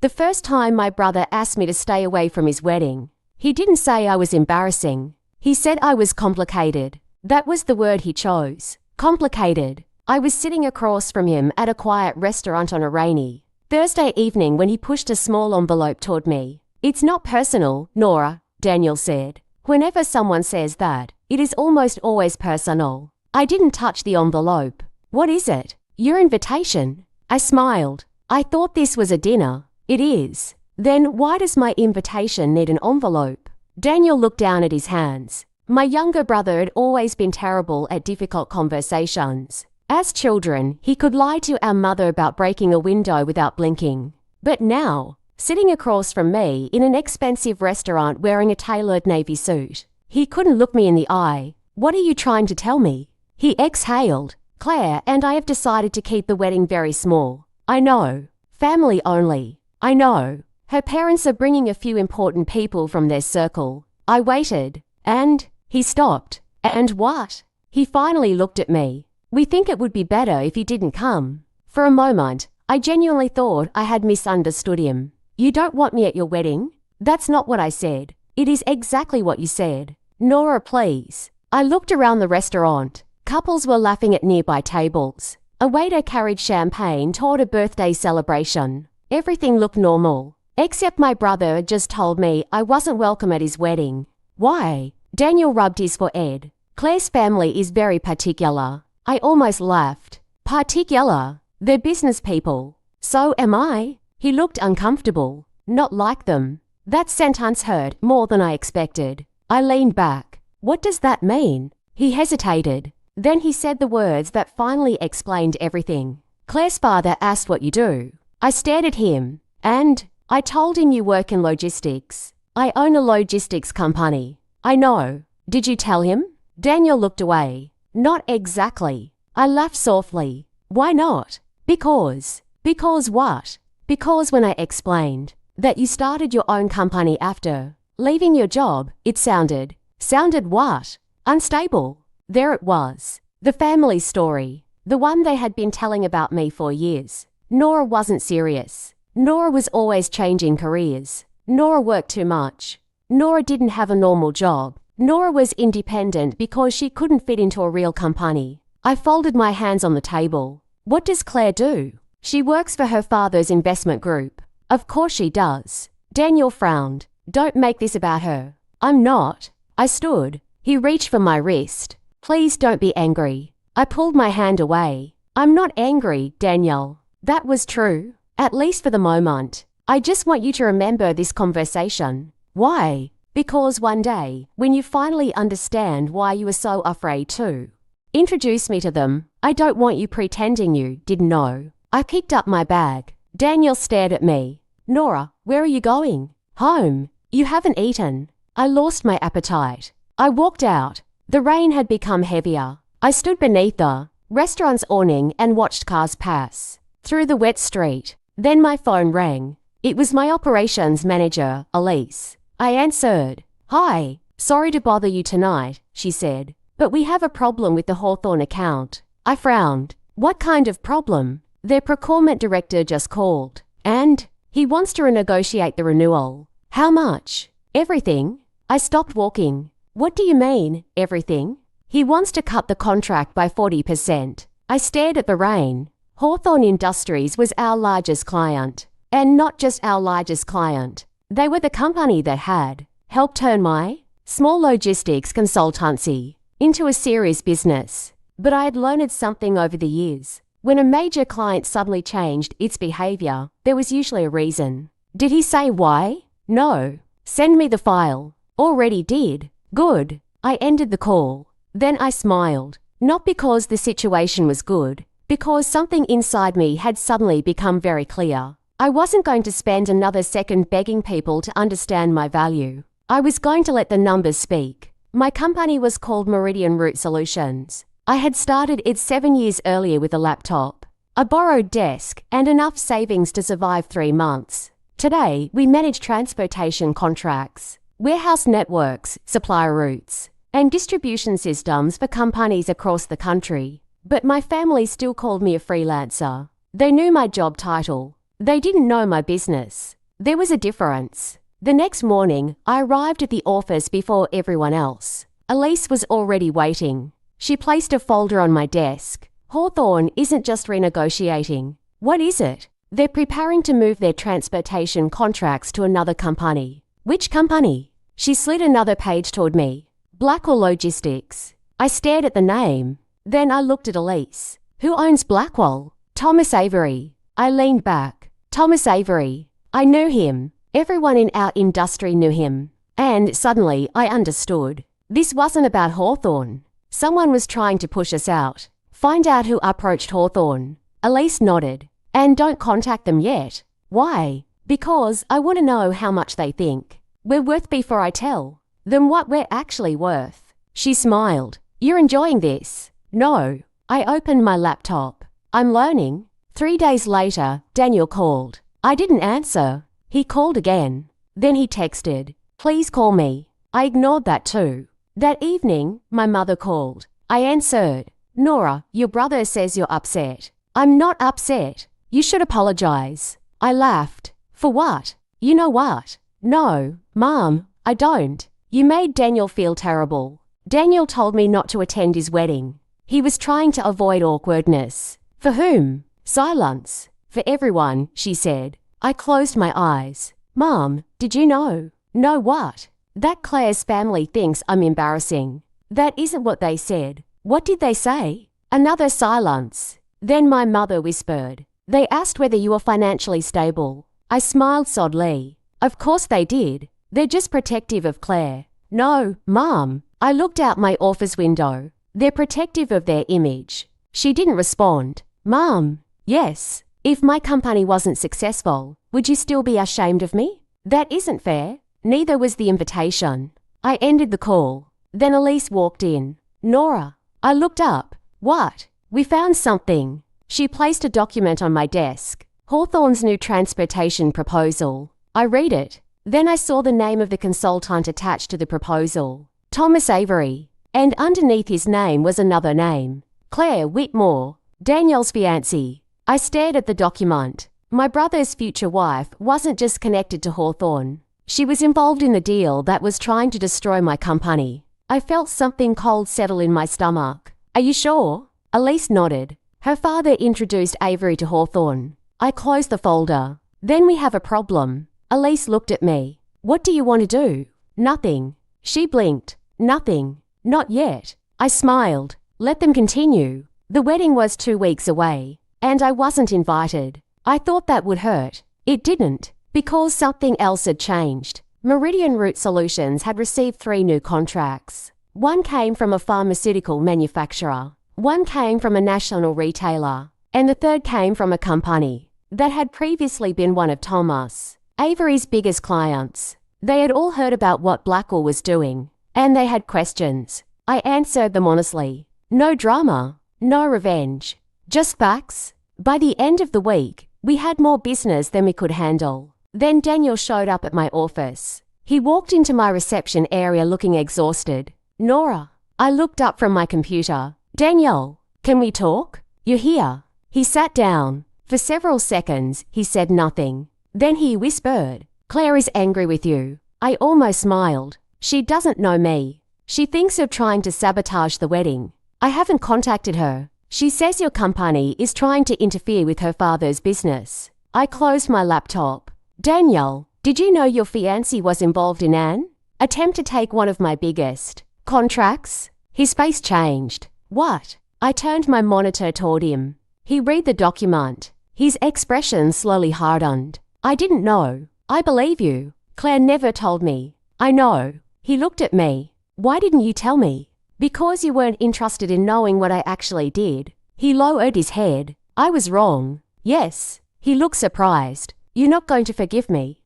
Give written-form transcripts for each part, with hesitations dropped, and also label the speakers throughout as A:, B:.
A: The first time my brother asked me to stay away from his wedding. He didn't say I was embarrassing. He said I was complicated. That was the word he chose. Complicated. I was sitting across from him at a quiet restaurant on a rainy Thursday evening when he pushed a small envelope toward me. "It's not personal, Nora," Daniel said. "Whenever someone says that, it is almost always personal." I didn't touch the envelope. "What is it?" "Your invitation." I smiled. "I thought this was a dinner." "It is." "Then why does my invitation need an envelope?" Daniel looked down at his hands. My younger brother had always been terrible at difficult conversations. As children, he could lie to our mother about breaking a window without blinking. But now, sitting across from me in an expensive restaurant wearing a tailored navy suit, he couldn't look me in the eye. "What are you trying to tell me?" He exhaled. "Claire and I have decided to keep the wedding very small." "I know. Family only." "I know. Her parents are bringing a few important people from their circle." I waited. "And?" He stopped. "And what?" He finally looked at me. "We think it would be better if you didn't come." For a moment, I genuinely thought I had misunderstood him. "You don't want me at your wedding?" "That's not what I said." "It is exactly what you said." "Nora, please." I looked around the restaurant. Couples were laughing at nearby tables. A waiter carried champagne toward a birthday celebration. Everything looked normal, except my brother had just told me I wasn't welcome at his wedding. "Why?" Daniel rubbed his forehead. "Claire's family is very particular." I almost laughed. "Particular? They're business people." "So am I." He looked uncomfortable. "Not like them." That sentence hurt more than I expected. I leaned back. "What does that mean?" He hesitated. Then he said the words that finally explained everything. "Claire's father asked what you do." I stared at him. "And?" "I told him you work in logistics." "I own a logistics company." "I know." "Did you tell him?" Daniel looked away. "Not exactly." I laughed softly. "Why not?" "Because." "Because what?" "Because when I explained that you started your own company after leaving your job, it sounded." "Sounded what?" "Unstable." There it was. The family story. The one they had been telling about me for years. Nora wasn't serious. Nora was always changing careers. Nora worked too much. Nora didn't have a normal job. Nora was independent because she couldn't fit into a real company. I folded my hands on the table. "What does Claire do?" "She works for her father's investment group." "Of course she does." Daniel frowned. "Don't make this about her." "I'm not." I stood. He reached for my wrist. "Please don't be angry." I pulled my hand away. "I'm not angry, Danielle." That was true, at least for the moment. "I just want you to remember this conversation." "Why?" "Because one day, when you finally understand why you were so afraid to introduce me to them, I don't want you pretending you didn't know." I picked up my bag. Daniel stared at me. "Nora, where are you going?" "Home." "You haven't eaten." I lost my appetite. I walked out. The rain had become heavier. I stood beneath the restaurant's awning and watched cars pass through the wet street. Then my phone rang. It was my operations manager, Elise. I answered. "Hi, sorry to bother you tonight," she said, "but we have a problem with the Hawthorne account." I frowned. "What kind of problem?" "Their procurement director just called, and he wants to renegotiate the renewal." "How much?" "Everything." I stopped walking. "What do you mean, everything?" "He wants to cut the contract by 40%. I stared at the rain. Hawthorne Industries was our largest client. And not just our largest client. They were the company that had helped turn my small logistics consultancy into a serious business. But I had learned something over the years. When a major client suddenly changed its behavior, there was usually a reason. "Did he say why?" "No." "Send me the file." "Already did." "Good." I ended the call. Then I smiled. Not because the situation was good, because something inside me had suddenly become very clear. I wasn't going to spend another second begging people to understand my value. I was going to let the numbers speak. My company was called Meridian Route Solutions. I had started it 7 years earlier with a laptop, a borrowed desk, and enough savings to survive 3 months. Today, we manage transportation contracts, warehouse networks, supplier routes, and distribution systems for companies across the country. But my family still called me a freelancer. They knew my job title They didn't know my business. There was a difference. The next morning, I arrived at the office before everyone else. Elise was already waiting. She placed a folder on my desk. Hawthorne isn't just renegotiating. What is it? They're preparing to move their transportation contracts to another company. Which company? She slid another page toward me. Blackwell Logistics. I stared at the name. Then I looked at Elise. Who owns Blackwell? Thomas Avery. I leaned back. Thomas Avery. I knew him. Everyone in our industry knew him. And suddenly I understood. This wasn't about Hawthorne. Someone was trying to push us out. Find out who approached Hawthorne. Elise nodded. And don't contact them yet. Why? Because I want to know how much they think. We're worth before I tell them what we're actually worth. She smiled. You're enjoying this? No. I opened my laptop. I'm learning. 3 days later, Daniel called. I didn't answer. He called again. Then he texted, "Please call me." I ignored that too. That evening, my mother called. I answered. "Nora, your brother says you're upset." "I'm not upset. You should apologize." I laughed. "For what?" "You know what?" "No, Mom, I don't." "You made Daniel feel terrible." Daniel told me not to attend his wedding. He was trying to avoid awkwardness. For whom? Silence. For everyone, she said. I closed my eyes. "Mom, did you know?" "Know what?" "That Claire's family thinks I'm embarrassing." "That isn't what they said." "What did they say?" Another silence. Then my mother whispered, "They asked whether you were financially stable." I smiled sourly. "Of course they did. They're just protective of Claire." "No, Mom." I looked out my office window. "They're protective of their image." She didn't respond. "Mom." "Yes. If my company wasn't successful, would you still be ashamed of me?" "That isn't fair." Neither was the invitation. I ended the call. Then Elise walked in. "Nora." I looked up. "What?" "We found something." She placed a document on my desk. Hawthorne's new transportation proposal. I read it. Then I saw the name of the consultant attached to the proposal. Thomas Avery. And underneath his name was another name. Claire Whitmore. Daniel's fiancée. I stared at the document. My brother's future wife wasn't just connected to Hawthorne. She was involved in the deal that was trying to destroy my company. I felt something cold settle in my stomach. "Are you sure?" Elise nodded. Her father introduced Avery to Hawthorne. I closed the folder. "Then we have a problem." Elise looked at me. "What do you want to do?" "Nothing." She blinked. "Nothing." "Not yet." I smiled. "Let them continue." The wedding was 2 weeks away. And I wasn't invited. I thought that would hurt. It didn't, because something else had changed. Meridian Root Solutions had received 3 new contracts. One came from a pharmaceutical manufacturer, one came from a national retailer, and the third came from a company that had previously been one of Thomas Avery's biggest clients. They had all heard about what Blackwell was doing, and they had questions. I answered them honestly. No drama, no revenge, just facts. By the end of the week, we had more business than we could handle. Then Daniel showed up at my office. He walked into my reception area looking exhausted. "Nora." I looked up from my computer. "Daniel, can we talk?" "You're here." He sat down. For several seconds, he said nothing. Then he whispered, "Claire is angry with you." I almost smiled. "She doesn't know me. She thinks you're trying to sabotage the wedding." "I haven't contacted her. She says your company is trying to interfere with her father's business." I closed my laptop. "Daniel, did you know your fiancé was involved in an attempt to take one of my biggest contracts?" His face changed. "What?" I turned my monitor toward him. He read the document. His expression slowly hardened. "I didn't know." "I believe you. Claire never told me." "I know." He looked at me. "Why didn't you tell me?" "Because you weren't interested in knowing what I actually did." He lowered his head. "I was wrong." "Yes." He looked surprised. "You're not going to forgive me?"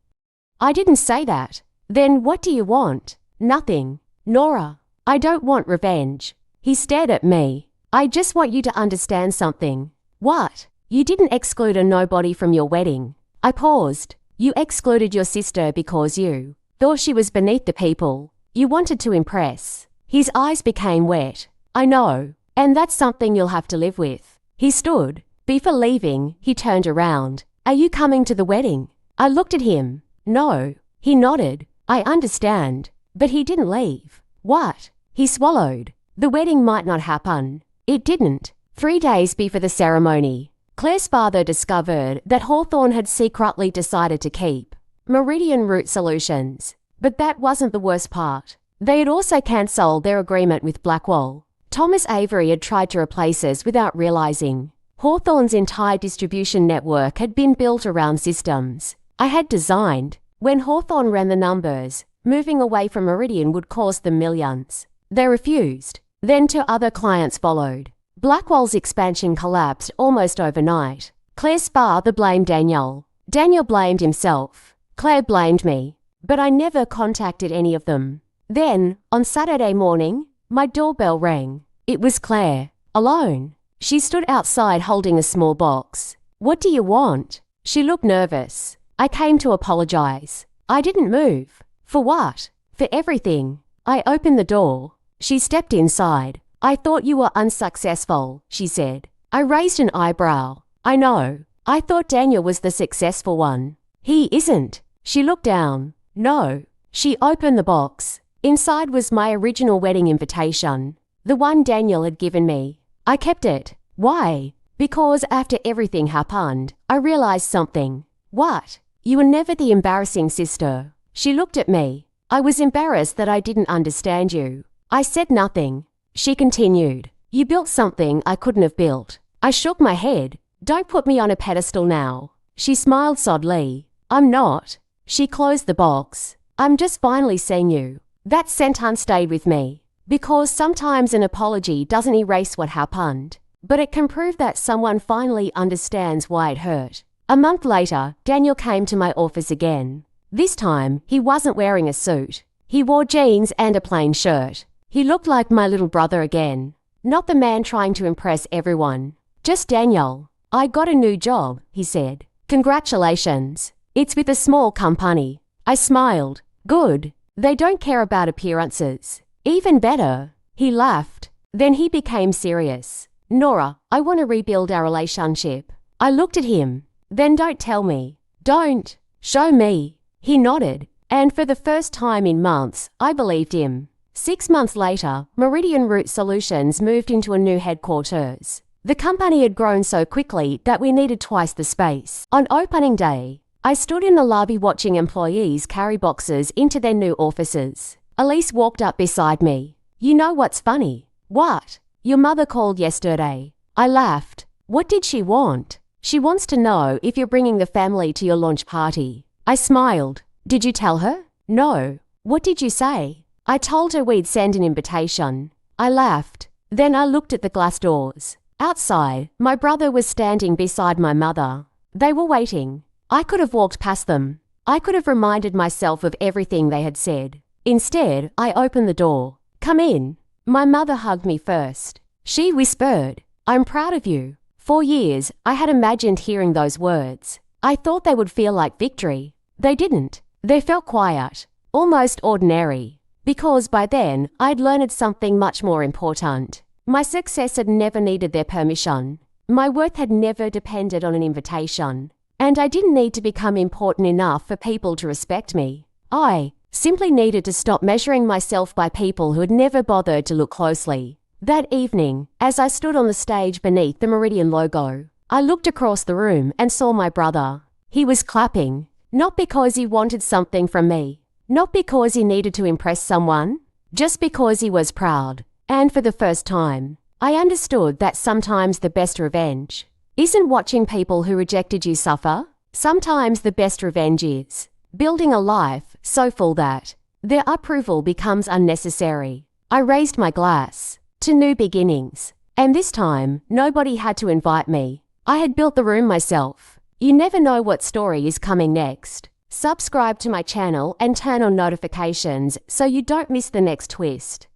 A: "I didn't say that." "Then what do you want?" "Nothing." "Nora, I don't want revenge." He stared at me. "I just want you to understand something." "What?" "You didn't exclude a nobody from your wedding." I paused. "You excluded your sister because you thought she was beneath the people you wanted to impress." His eyes became wet. "I know, and that's something you'll have to live with." He stood. Before leaving, he turned around. Are you coming to the wedding? I looked at him. No. He nodded. I understand. But he didn't leave. What? He swallowed. The wedding might not happen. It didn't. 3 days before the ceremony, Claire's father discovered that Hawthorne had secretly decided to keep Meridian Root Solutions. But that wasn't the worst part. They had also cancelled their agreement with Blackwell. Thomas Avery had tried to replace us without realizing. Hawthorne's entire distribution network had been built around systems I had designed. When Hawthorne ran the numbers, moving away from Meridian would cost them millions. They refused. Then 2 other clients followed. Blackwell's expansion collapsed almost overnight. Claire's father blamed Daniel. Daniel blamed himself. Claire blamed me. But I never contacted any of them. Then, on Saturday morning, my doorbell rang. It was Claire. Alone. She stood outside holding a small box. What do you want? She looked nervous. I came to apologize. I didn't move. For what? For everything. I opened the door. She stepped inside. I thought you were unsuccessful, she said. I raised an eyebrow. I know. I thought Daniel was the successful one. He isn't. She looked down. No. She opened the box. Inside was my original wedding invitation. The one Daniel had given me. I kept it. Why? Because after everything happened, I realized something. What? You were never the embarrassing sister. She looked at me. I was embarrassed that I didn't understand you. I said nothing. She continued. You built something I couldn't have built. I shook my head. Don't put me on a pedestal now. She smiled softly. I'm not. She closed the box. I'm just finally seeing you. That sentence stayed with me. Because sometimes an apology doesn't erase what happened, but it can prove that someone finally understands why it hurt. A month later, Daniel came to my office again. This time, he wasn't wearing a suit. He wore jeans and a plain shirt. He looked like my little brother again. Not the man trying to impress everyone. Just Daniel. I got a new job, he said. Congratulations. It's with a small company. I smiled. Good. They don't care about appearances. Even better. He laughed. Then he became serious. Nora, I want to rebuild our relationship. I looked at him. Then don't tell me. Don't. Show me. He nodded. And for the first time in months, I believed him. 6 months later, Meridian Root Solutions moved into a new headquarters. The company had grown so quickly that we needed twice the space. On opening day, I stood in the lobby watching employees carry boxes into their new offices. Elise walked up beside me. You know what's funny? What? Your mother called yesterday. I laughed. What did she want? She wants to know if you're bringing the family to your launch party. I smiled. Did you tell her? No. What did you say? I told her we'd send an invitation. I laughed. Then I looked at the glass doors. Outside, my brother was standing beside my mother. They were waiting. I could have walked past them. I could have reminded myself of everything they had said. Instead, I opened the door. Come in. My mother hugged me first. She whispered, I'm proud of you. For years, I had imagined hearing those words. I thought they would feel like victory. They didn't. They felt quiet, almost ordinary. Because by then, I'd learned something much more important. My success had never needed their permission. My worth had never depended on an invitation. And I didn't need to become important enough for people to respect me. I simply needed to stop measuring myself by people who had never bothered to look closely. That evening, as I stood on the stage beneath the Meridian logo, I looked across the room and saw my brother. He was clapping, not because he wanted something from me, not because he needed to impress someone, just because he was proud. And for the first time, I understood that sometimes the best revenge isn't watching people who rejected you suffer. Sometimes the best revenge is building a life so full that their approval becomes unnecessary. I raised my glass to new beginnings, and this time nobody had to invite me. I had built the room myself. You never know what story is coming next. Subscribe to my channel and turn on notifications so you don't miss the next twist.